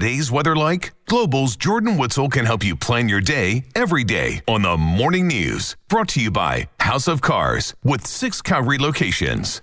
today's weather like? Global's Jordan Witzel can help you plan your day every day on the Morning News. Brought to you by House of Cars with 6 Calgary locations.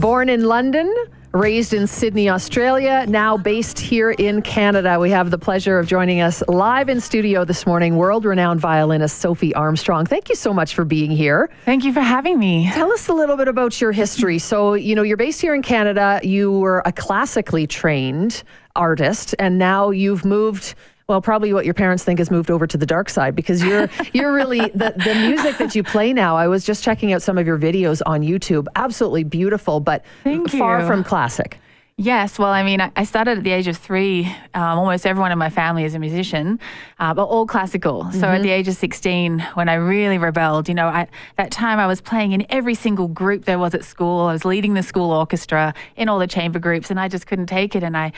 Born in London, raised in Sydney, Australia, now based here in Canada. We have the pleasure of joining us live in studio this morning, world-renowned violinist Sophie Armstrong. Thank you so much for being here. Thank you for having me. Tell us a little bit about your history. So, you're based here in Canada. You were a classically trained artist, and now you've moved... Well, probably what your parents think has moved over to the dark side, because you're really the music that you play now. I was just checking out some of your videos on YouTube. Absolutely beautiful, but far from classic. Yes. Well, I mean, I started at the age of 3. Almost everyone in my family is a musician, but all classical. So at the age of 16, when I really rebelled, that time I was playing in every single group there was at school. I was leading the school orchestra in all the chamber groups, and I just couldn't take it. And I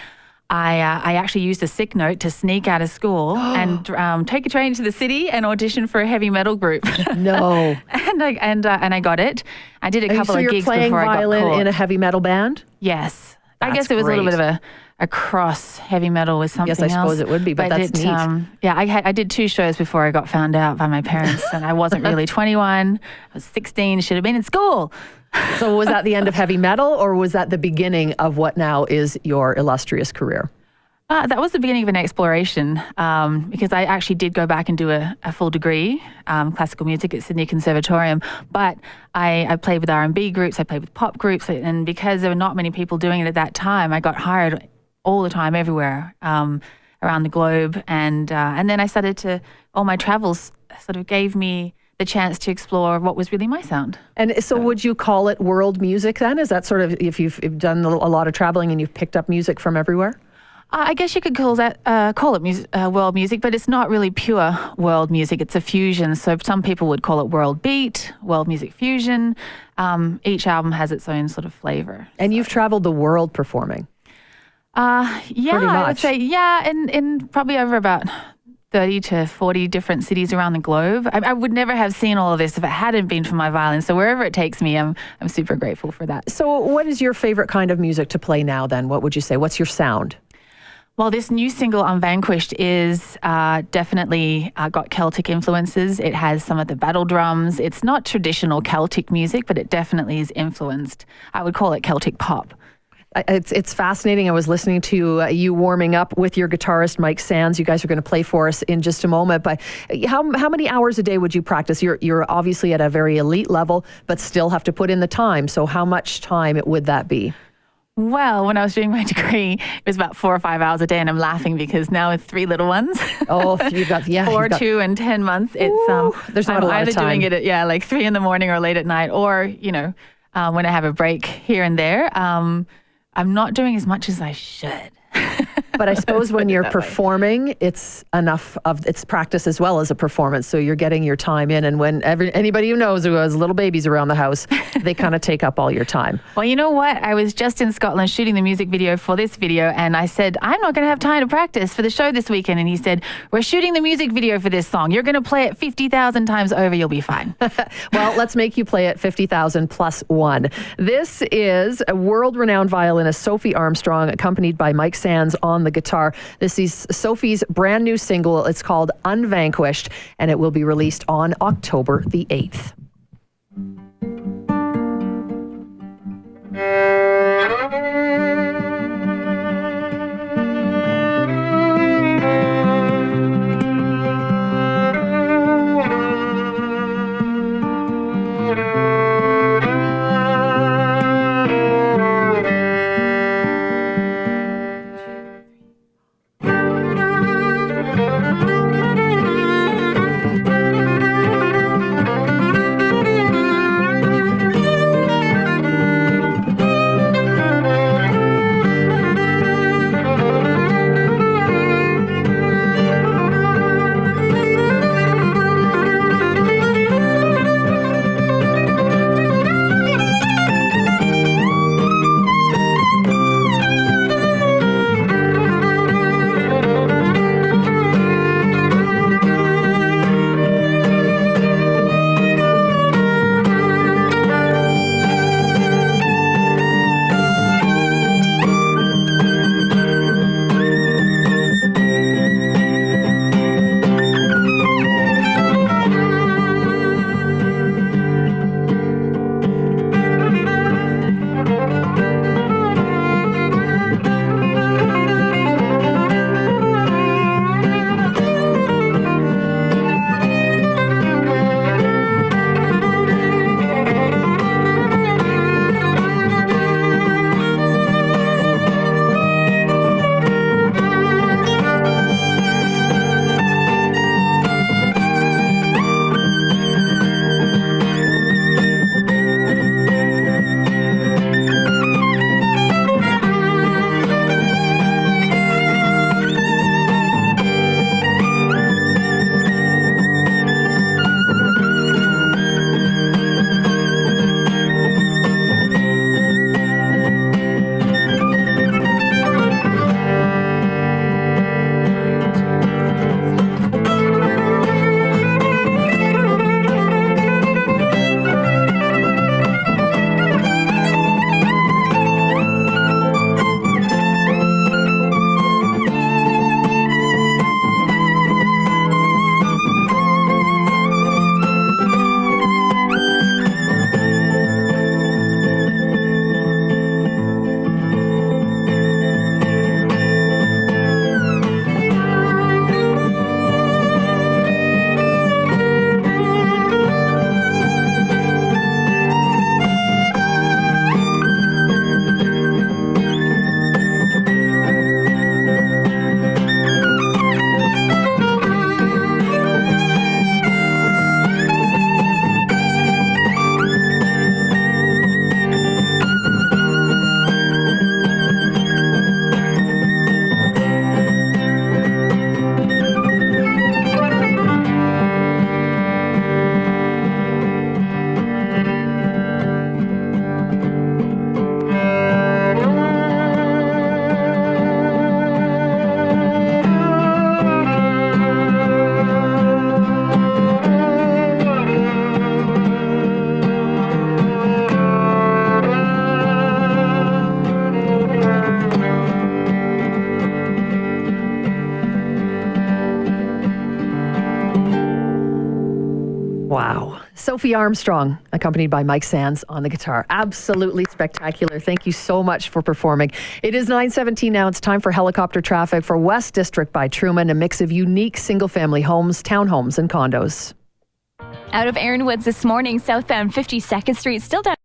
actually used a sick note to sneak out of school and take a train to the city and audition for a heavy metal group. No. and I got it. I did a couple of gigs before I got caught. So you're playing violin in a heavy metal band? Yes. I guess it was a little bit of a cross heavy metal with something else. Yes, I suppose it would be, but that's neat. I did 2 shows before I got found out by my parents, and I wasn't really 21. I was 16, should have been in school. So was that the end of heavy metal, or was that the beginning of what now is your illustrious career? That was the beginning of an exploration, because I actually did go back and do a full degree, classical music at Sydney Conservatorium, but I played with R&B groups, I played with pop groups, and because there were not many people doing it at that time, I got hired all the time, everywhere, around the globe, and then I started to, all my travels sort of gave me the chance to explore what was really my sound. And so would you call it world music then? Is that sort of, if you've done a lot of traveling and you've picked up music from everywhere? I guess you could call it world music, but it's not really pure world music. It's a fusion. So some people would call it world beat, world music fusion. Each album has its own sort of flavor. And you've traveled the world performing. Yeah, I would say, in probably over about 30 to 40 different cities around the globe. I would never have seen all of this if it hadn't been for my violin. So wherever it takes me, I'm super grateful for that. So what is your favorite kind of music to play now then? What would you say? What's your sound? Well, this new single, Unvanquished, is definitely got Celtic influences. It has some of the battle drums. It's not traditional Celtic music, but it definitely is influenced. I would call it Celtic pop. It's fascinating. I was listening to you warming up with your guitarist, Mike Sands. You guys are going to play for us in just a moment. But how many hours a day would you practice? You're obviously at a very elite level, but still have to put in the time. So how much time would that be? Well, when I was doing my degree, it was about 4 or 5 hours a day, and I'm laughing because now with 3 little ones. Oh, you've got 4, 2, and 10 months. There's not a lot of time. I'm either doing it at like 3 in the morning or late at night, or when I have a break here and there. I'm not doing as much as I should. But I suppose when you're performing, it's it's practice as well as a performance. So you're getting your time in. And when anybody who knows who has little babies around the house, they kind of take up all your time. Well, you know what? I was just in Scotland shooting the music video for this video, and I said, I'm not going to have time to practice for the show this weekend. And he said, we're shooting the music video for this song. You're going to play it 50,000 times over. You'll be fine. Well, let's make you play it 50,000 plus 1. This is a world-renowned violinist, Sophie Armstrong, accompanied by Mike Sands on the guitar. This is Sophie's brand new single. It's called Unvanquished, and it will be released on October the 8th. Sophie Armstrong, accompanied by Mike Sands on the guitar. Absolutely spectacular. Thank you so much for performing. It is 9:17 now. It's time for helicopter traffic for West District by Truman, a mix of unique single-family homes, townhomes, and condos. Out of Aaron Woods this morning, southbound 52nd Street, still down.